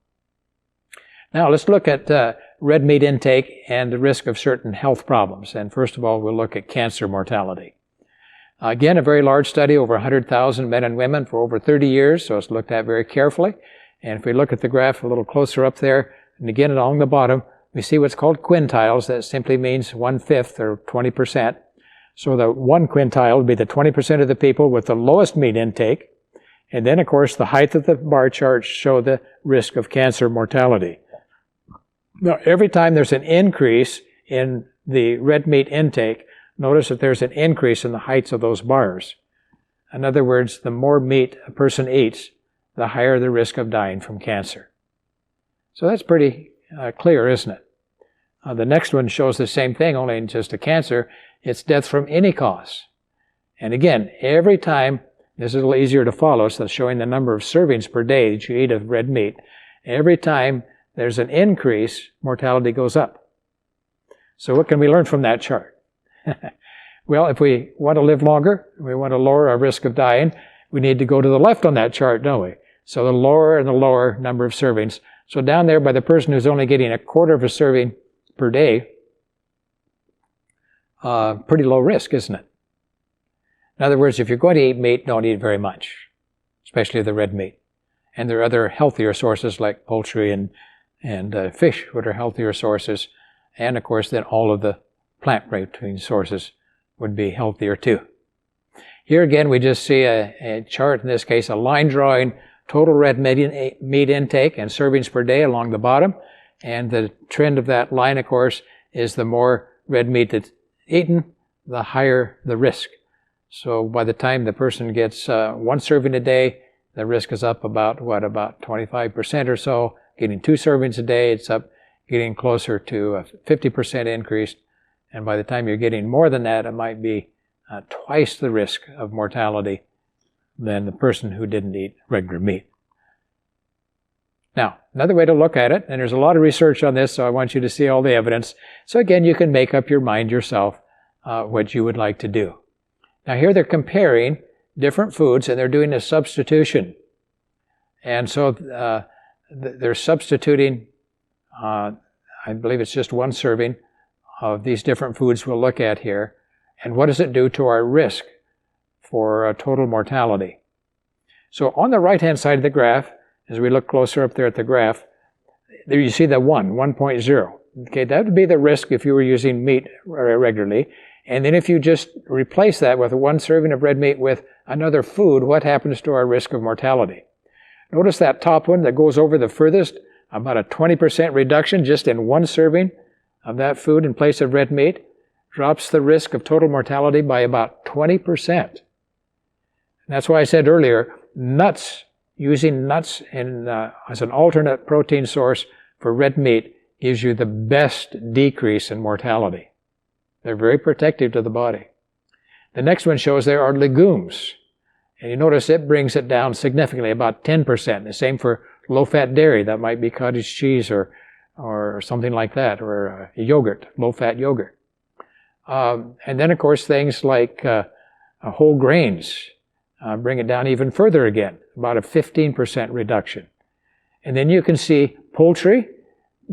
Now let's look at red meat intake and the risk of certain health problems. And first of all, we'll look at cancer mortality. Again, a very large study, over 100,000 men and women for over 30 years, so it's looked at very carefully. And if we look at the graph a little closer up there, and again along the bottom, we see what's called quintiles. That simply means 1/5 or 20%. So the 1 quintile would be the 20% of the people with the lowest meat intake. And then, of course, the height of the bar charts show the risk of cancer mortality. Now, every time there's an increase in the red meat intake, notice that there's an increase in the heights of those bars. In other words, the more meat a person eats, the higher the risk of dying from cancer. So that's pretty clear, isn't it? The next one shows the same thing, only in just a cancer. It's death from any cause. And again, every time, this is a little easier to follow, so showing the number of servings per day that you eat of red meat. Every time there's an increase, mortality goes up. So what can we learn from that chart? Well, if we want to live longer, we want to lower our risk of dying, we need to go to the left on that chart, don't we? So the lower and the lower number of servings. So down there by the person who's only getting a quarter of a serving per day, pretty low risk, isn't it? In other words, if you're going to eat meat, don't eat very much, especially the red meat. And there are other healthier sources like poultry and fish, which are healthier sources. And of course, then all of the plant protein sources would be healthier too. Here again, we just see a chart, in this case, a line drawing total red meat intake and servings per day along the bottom. And the trend of that line, of course, is the more red meat that's eaten, the higher the risk. So by the time the person gets one serving a day, the risk is up about 25% or so. Getting 2 servings a day, it's up, getting closer to a 50% increase. And by the time you're getting more than that, it might be twice the risk of mortality than the person who didn't eat regular meat. Now, another way to look at it, and there's a lot of research on this, so I want you to see all the evidence. So again, you can make up your mind yourself what you would like to do. Now here they're comparing different foods and they're doing a substitution. And so they're substituting, I believe it's just 1 serving of these different foods we'll look at here. And what does it do to our risk for total mortality? So on the right-hand side of the graph, as we look closer up there at the graph, there you see the 1.0. Okay, that would be the risk if you were using meat regularly. And then if you just replace that with 1 serving of red meat with another food, what happens to our risk of mortality? Notice that top one that goes over the furthest, about a 20% reduction just in 1 serving of that food in place of red meat, drops the risk of total mortality by about 20%. And that's why I said earlier, nuts, using nuts as an alternate protein source for red meat gives you the best decrease in mortality. They're very protective to the body. The next one shows there are legumes. And you notice it brings it down significantly, about 10%. The same for low-fat dairy. That might be cottage cheese or something like that, or yogurt, low-fat yogurt. And then, of course, things like whole grains bring it down even further again, about a 15% reduction. And then you can see poultry.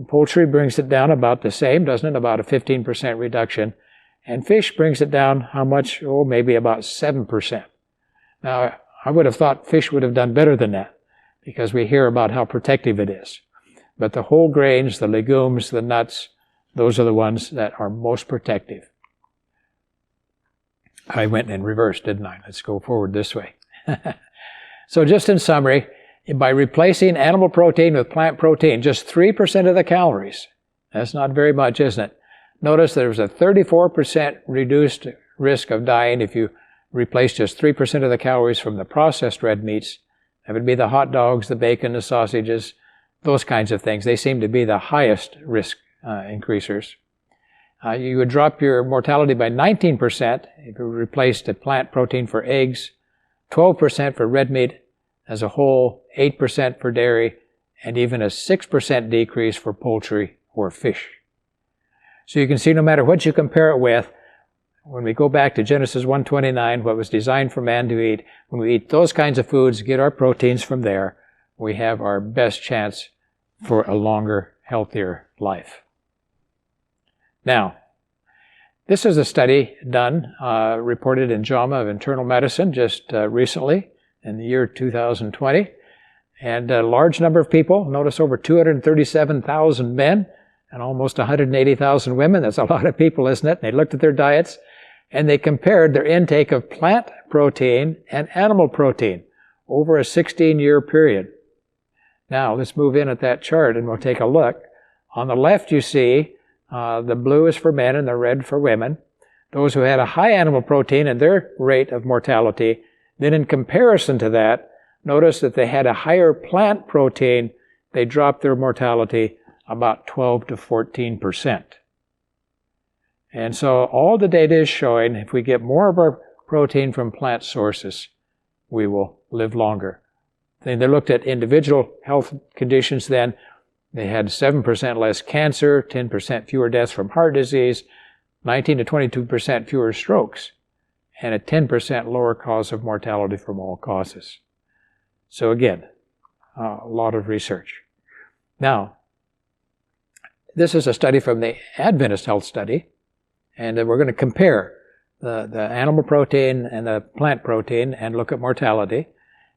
Poultry brings it down about the same, doesn't it? About a 15% reduction. And fish brings it down how much? Oh, maybe about 7%. Now, I would have thought fish would have done better than that because we hear about how protective it is. But the whole grains, the legumes, the nuts, those are the ones that are most protective. I went in reverse, didn't I? Let's go forward this way. So just in summary, by replacing animal protein with plant protein, just 3% of the calories. That's not very much, isn't it? Notice there's a 34% reduced risk of dying if you replace just 3% of the calories from the processed red meats. That would be the hot dogs, the bacon, the sausages, those kinds of things. They seem to be the highest risk increasers. You would drop your mortality by 19% if you replaced the plant protein for eggs, 12% for red meat as a whole, 8% for dairy, and even a 6% decrease for poultry or fish. So you can see no matter what you compare it with, when we go back to Genesis 1:29, what was designed for man to eat, when we eat those kinds of foods, get our proteins from there, we have our best chance for a longer, healthier life. Now, this is a study done, reported in JAMA of Internal Medicine just recently in the year 2020. And a large number of people, notice over 237,000 men and almost 180,000 women. That's a lot of people, isn't it? They looked at their diets and they compared their intake of plant protein and animal protein over a 16-year period. Now, let's move in at that chart and we'll take a look. On the left, you see the blue is for men and the red for women. Those who had a high animal protein and their rate of mortality. Then in comparison to that, notice that they had a higher plant protein, they dropped their mortality about 12 to 14%. And so all the data is showing if we get more of our protein from plant sources, we will live longer. Then they looked at individual health conditions then. They had 7% less cancer, 10% fewer deaths from heart disease, 19 to 22% fewer strokes, and a 10% lower cause of mortality from all causes. So again, a lot of research. Now, this is a study from the Adventist Health Study, and we're going to compare the animal protein and the plant protein and look at mortality.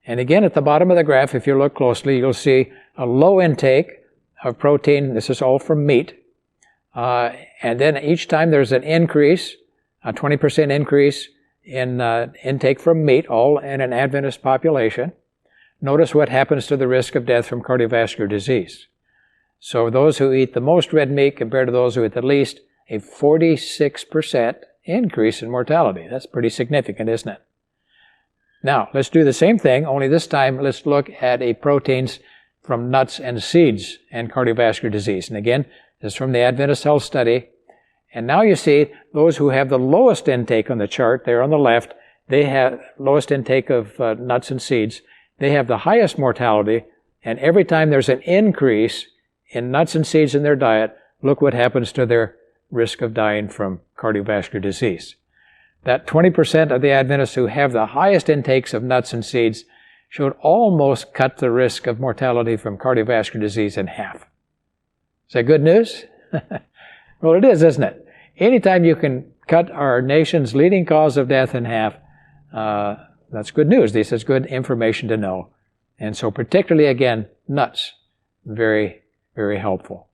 And again, at the bottom of the graph, if you look closely, you'll see a low intake of protein. This is all from meat. And then each time there's an increase, a 20% increase in intake from meat, all in an Adventist population. Notice what happens to the risk of death from cardiovascular disease. So those who eat the most red meat compared to those who eat the least, a 46% increase in mortality. That's pretty significant, isn't it? Now, let's do the same thing, only this time let's look at proteins from nuts and seeds and cardiovascular disease. And again, this is from the Adventist Health Study. And now you see those who have the lowest intake on the chart, there on the left, they have lowest intake of nuts and seeds. They have the highest mortality, and every time there's an increase in nuts and seeds in their diet, look what happens to their risk of dying from cardiovascular disease. That 20% of the Adventists who have the highest intakes of nuts and seeds should almost cut the risk of mortality from cardiovascular disease in half. Is that good news? Well, it is, isn't it? Anytime you can cut our nation's leading cause of death in half, that's good news. This is good information to know. And so particularly, again, nuts, very, very helpful.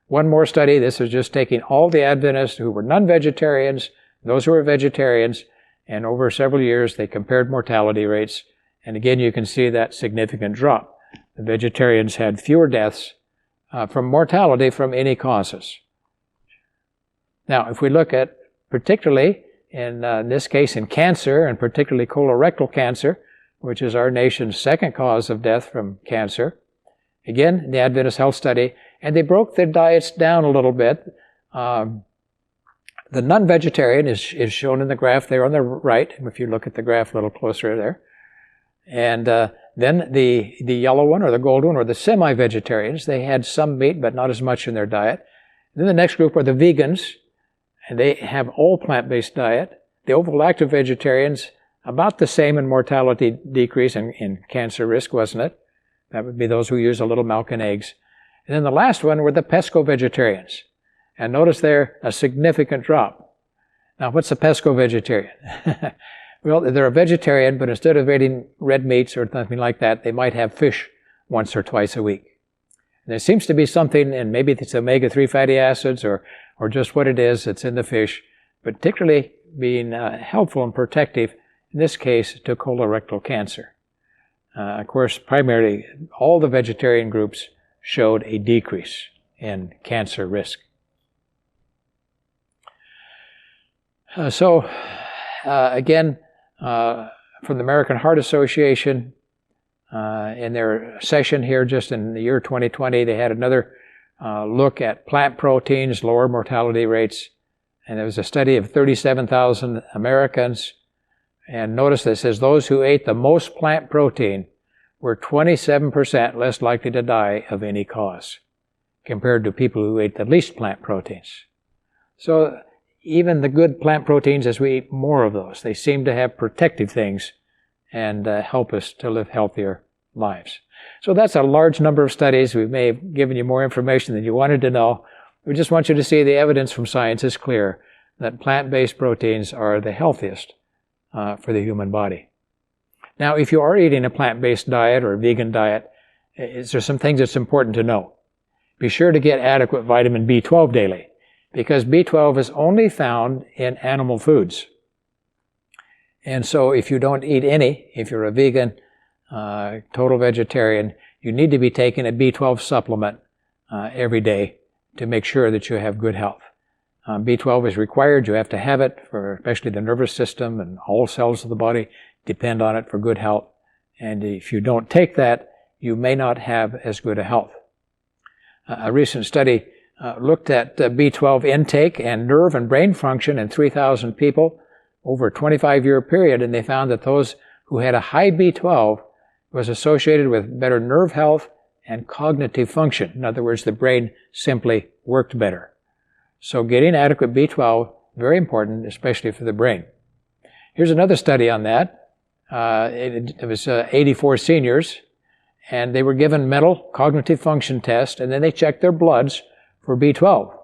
One more study. This is just taking all the Adventists who were non-vegetarians, those who were vegetarians, and over several years they compared mortality rates. And again, you can see that significant drop. The vegetarians had fewer deaths from mortality from any causes. Now, if we look at particularly in this case in cancer, and particularly colorectal cancer, which is our nation's second cause of death from cancer, again, the Adventist Health Study, and they broke their diets down a little bit. The non-vegetarian is shown in the graph there on the right, if you look at the graph a little closer there. And then the yellow one, or the gold one, or the semi-vegetarians, they had some meat, but not as much in their diet. Then the next group are the vegans, and they have all plant-based diet. The oval-active vegetarians, about the same in mortality decrease and in cancer risk, wasn't it? That would be those who use a little milk and eggs. And then the last one were the pesco-vegetarians. And notice there a significant drop. Now, what's a pesco-vegetarian? Well, they're a vegetarian, but instead of eating red meats or something like that, they might have fish once or twice a week. And there seems to be something, and maybe it's omega-3 fatty acids or just what it is that's in the fish, particularly being helpful and protective, in this case, to colorectal cancer. Of course, primarily, all the vegetarian groups showed a decrease in cancer risk. Again, from the American Heart Association, in their session here just in the year 2020, they had another look at plant proteins, lower mortality rates, and there was a study of 37,000 Americans. And notice this says those who ate the most plant protein were 27% less likely to die of any cause compared to people who ate the least plant proteins. So even the good plant proteins, as we eat more of those, they seem to have protective things and help us to live healthier lives. So that's a large number of studies. We may have given you more information than you wanted to know. We just want you to see the evidence from science is clear that plant-based proteins are the healthiest for the human body. Now, if you are eating a plant-based diet or a vegan diet, there some things that's important to know. Be sure to get adequate vitamin B12 daily, because B12 is only found in animal foods. And so if you don't eat any, if you're a vegan, total vegetarian, you need to be taking a B12 supplement every day to make sure that you have good health. B12 is required. You have to have it for especially the nervous system, and all cells of the body depend on it for good health. And if you don't take that, you may not have as good a health. A recent study looked at B12 intake and nerve and brain function in 3,000 people over a 25-year period, and they found that those who had a high B12 was associated with better nerve health and cognitive function. In other words, the brain simply worked better. So getting adequate B12, very important, especially for the brain. Here's another study on that. It was 84 seniors, and they were given mental cognitive function test, and then they checked their bloods for B12.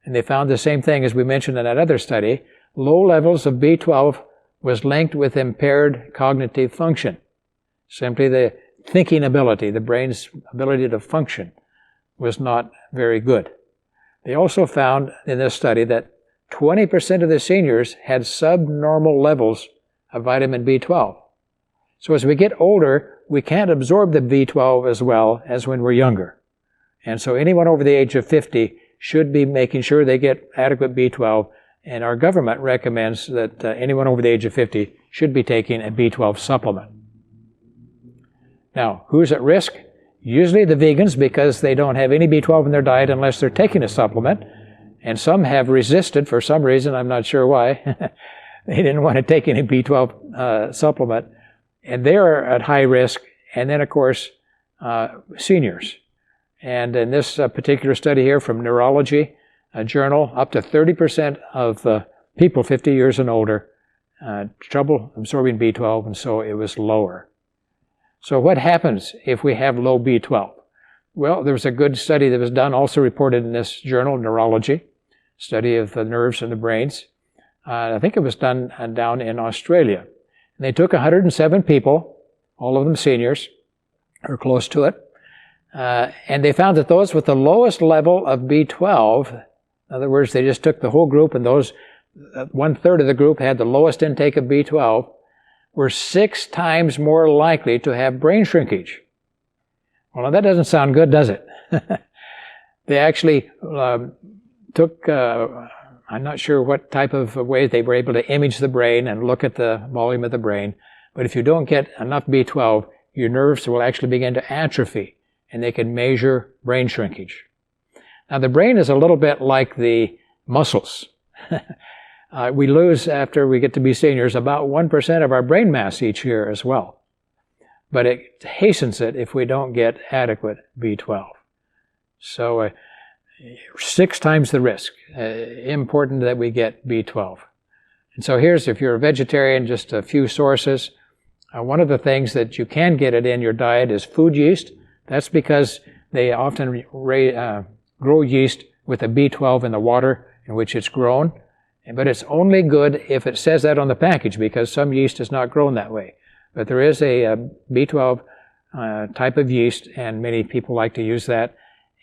And they found the same thing as we mentioned in that other study. Low levels of B12 was linked with impaired cognitive function. Simply the thinking ability, the brain's ability to function, was not very good. They also found in this study that 20% of the seniors had subnormal levels of vitamin B12. So as we get older, we can't absorb the B12 as well as when we're younger. And so anyone over the age of 50 should be making sure they get adequate B12, and our government recommends that anyone over the age of 50 should be taking a B12 supplement. Now, who's at risk? Usually the vegans, because they don't have any B12 in their diet unless they're taking a supplement. And some have resisted for some reason, I'm not sure why. They didn't want to take any B12 supplement. And they're at high risk. And then, of course, seniors. And in this particular study here from Neurology, a journal, up to 30% of people 50 years and older trouble absorbing B12, and so it was lower. So what happens if we have low B12? Well, there was a good study that was done, also reported in this journal, Neurology, study of the nerves and the brains. I think it was done down in Australia. And they took 107 people, all of them seniors, or close to it, and they found that those with the lowest level of B12, in other words, they just took the whole group, and those 1/3 of the group had the lowest intake of B12, were 6 times more likely to have brain shrinkage. Well, that doesn't sound good, does it? They actually took, I'm not sure what type of way they were able to image the brain and look at the volume of the brain, but if you don't get enough B12, your nerves will actually begin to atrophy, and they can measure brain shrinkage. Now, the brain is a little bit like the muscles. We lose, after we get to be seniors, about 1% of our brain mass each year as well. But it hastens it if we don't get adequate B12. So 6 times the risk. Important that we get B12. And so here's, if you're a vegetarian, just a few sources. One of the things that you can get it in your diet is food yeast. That's because they often grow yeast with a B12 in the water in which it's grown. But it's only good if it says that on the package, because some yeast is not grown that way. But there is a B12 type of yeast, and many people like to use that.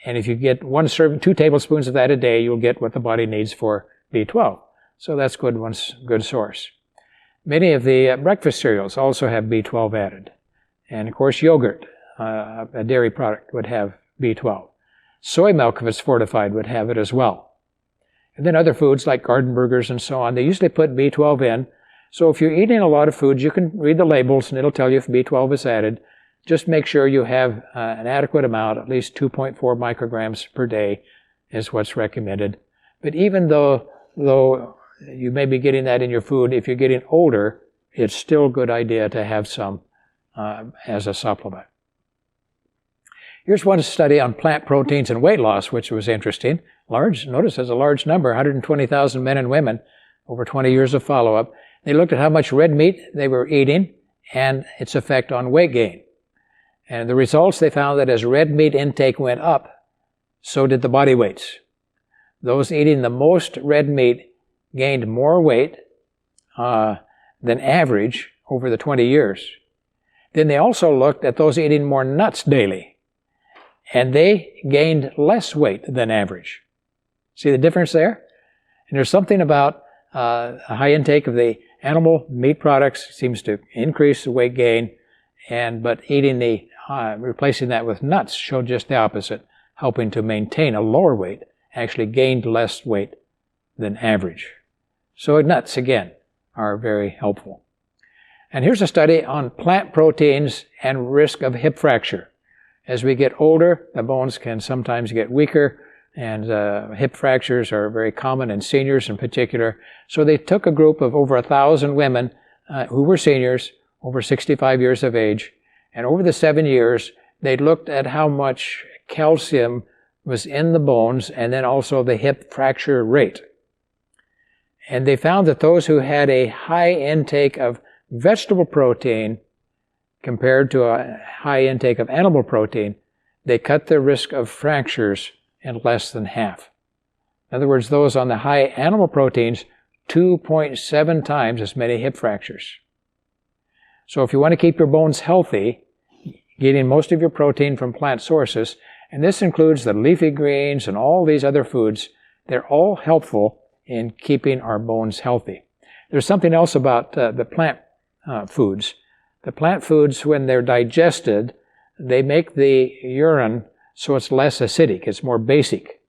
And if you get 2 tablespoons of that a day, you'll get what the body needs for B12. So that's good, one good source. Many of the breakfast cereals also have B12 added. And of course, yogurt, a dairy product, would have B12. Soy milk, if it's fortified, would have it as well. And then other foods like garden burgers and so on, they usually put B12 in. So if you're eating a lot of foods, you can read the labels and it'll tell you if B12 is added. Just make sure you have an adequate amount, at least 2.4 micrograms per day is what's recommended. But even though you may be getting that in your food, if you're getting older, it's still a good idea to have some as a supplement. Here's one study on plant proteins and weight loss, which was interesting. Notice there's a large number, 120,000 men and women, over 20 years of follow-up. They looked at how much red meat they were eating and its effect on weight gain. And the results, they found that as red meat intake went up, so did the body weights. Those eating the most red meat gained more weight than average over the 20 years. Then they also looked at those eating more nuts daily, and they gained less weight than average. See the difference there? And there's something about a high intake of the animal meat products seems to increase the weight gain, but eating replacing that with nuts showed just the opposite, helping to maintain a lower weight, actually gained less weight than average. So nuts, again, are very helpful. And here's a study on plant proteins and risk of hip fracture. As we get older, the bones can sometimes get weaker, and hip fractures are very common in seniors in particular. So they took a group of over 1,000 women who were seniors, over 65 years of age, and over the 7 years, they looked at how much calcium was in the bones and then also the hip fracture rate. And they found that those who had a high intake of vegetable protein compared to a high intake of animal protein, they cut their risk of fractures in less than half. In other words, those on the high animal proteins, 2.7 times as many hip fractures. So if you want to keep your bones healthy, getting most of your protein from plant sources, and this includes the leafy greens and all these other foods, they're all helpful in keeping our bones healthy. There's something else about the plant foods. The plant foods, when they're digested, they make the urine so it's less acidic, it's more basic.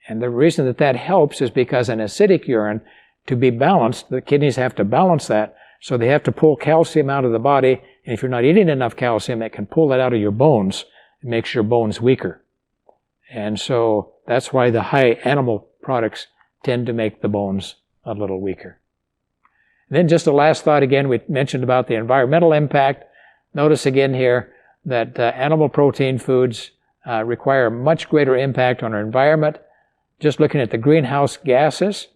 And the reason that that helps is because an acidic urine, to be balanced, the kidneys have to balance that, so they have to pull calcium out of the body, and if you're not eating enough calcium, it can pull that out of your bones. It makes your bones weaker. And so that's why the high animal products tend to make the bones a little weaker. And then just a last thought again, we mentioned about the environmental impact. Notice again here that animal protein foods require much greater impact on our environment. Just looking at the greenhouse gases,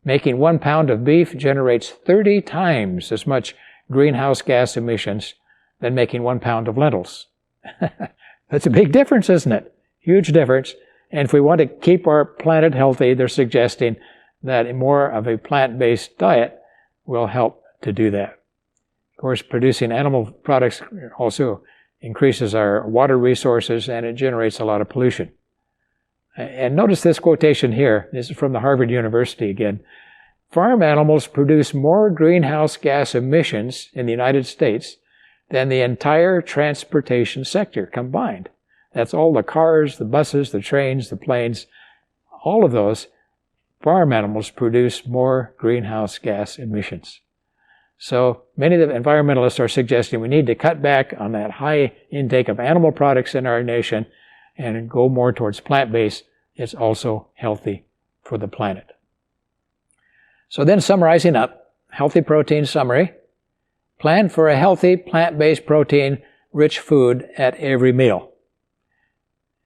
making 1 pound of beef generates 30 times as much greenhouse gas emissions than making 1 pound of lentils. That's a big difference, isn't it? Huge difference. And if we want to keep our planet healthy, they're suggesting that more of a plant-based diet will help to do that. Of course, producing animal products also increases our water resources, and it generates a lot of pollution. And notice this quotation here. This is from the Harvard University again. Farm animals produce more greenhouse gas emissions in the United States than the entire transportation sector combined. That's all the cars, the buses, the trains, the planes, all of those. Farm animals produce more greenhouse gas emissions. So many of the environmentalists are suggesting we need to cut back on that high intake of animal products in our nation and go more towards plant-based. It's also healthy for the planet. So then summarizing up, healthy protein summary. Plan for a healthy plant-based protein-rich food at every meal.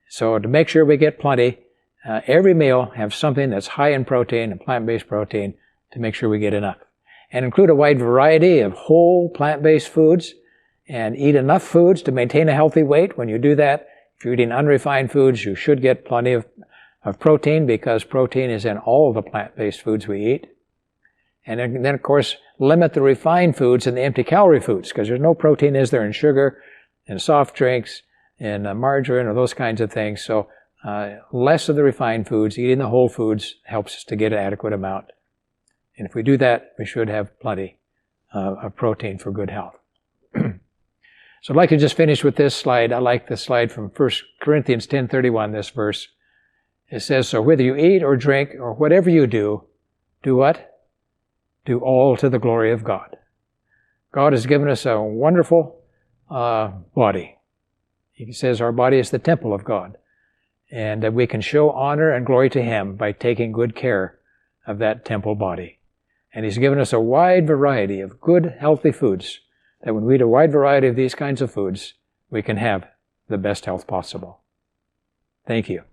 So to make sure we get plenty, every meal have something that's high in protein and plant-based protein to make sure we get enough. And include a wide variety of whole plant-based foods and eat enough foods to maintain a healthy weight. When you do that, if you're eating unrefined foods, you should get plenty of protein because protein is in all the plant-based foods we eat. And then, of course, limit the refined foods and the empty calorie foods because there's no protein, is there, in sugar, in soft drinks, in margarine, or those kinds of things. So less of the refined foods, eating the whole foods helps us to get an adequate amount. And if we do that, we should have plenty of protein for good health. So I'd like to just finish with this slide. I like the slide from 1 Corinthians 10:31, this verse. It says, so whether you eat or drink or whatever you do, do what? Do all to the glory of God. God has given us a wonderful body. He says our body is the temple of God. And that we can show honor and glory to Him by taking good care of that temple body. And He's given us a wide variety of good, healthy foods, that when we eat a wide variety of these kinds of foods, we can have the best health possible. Thank you.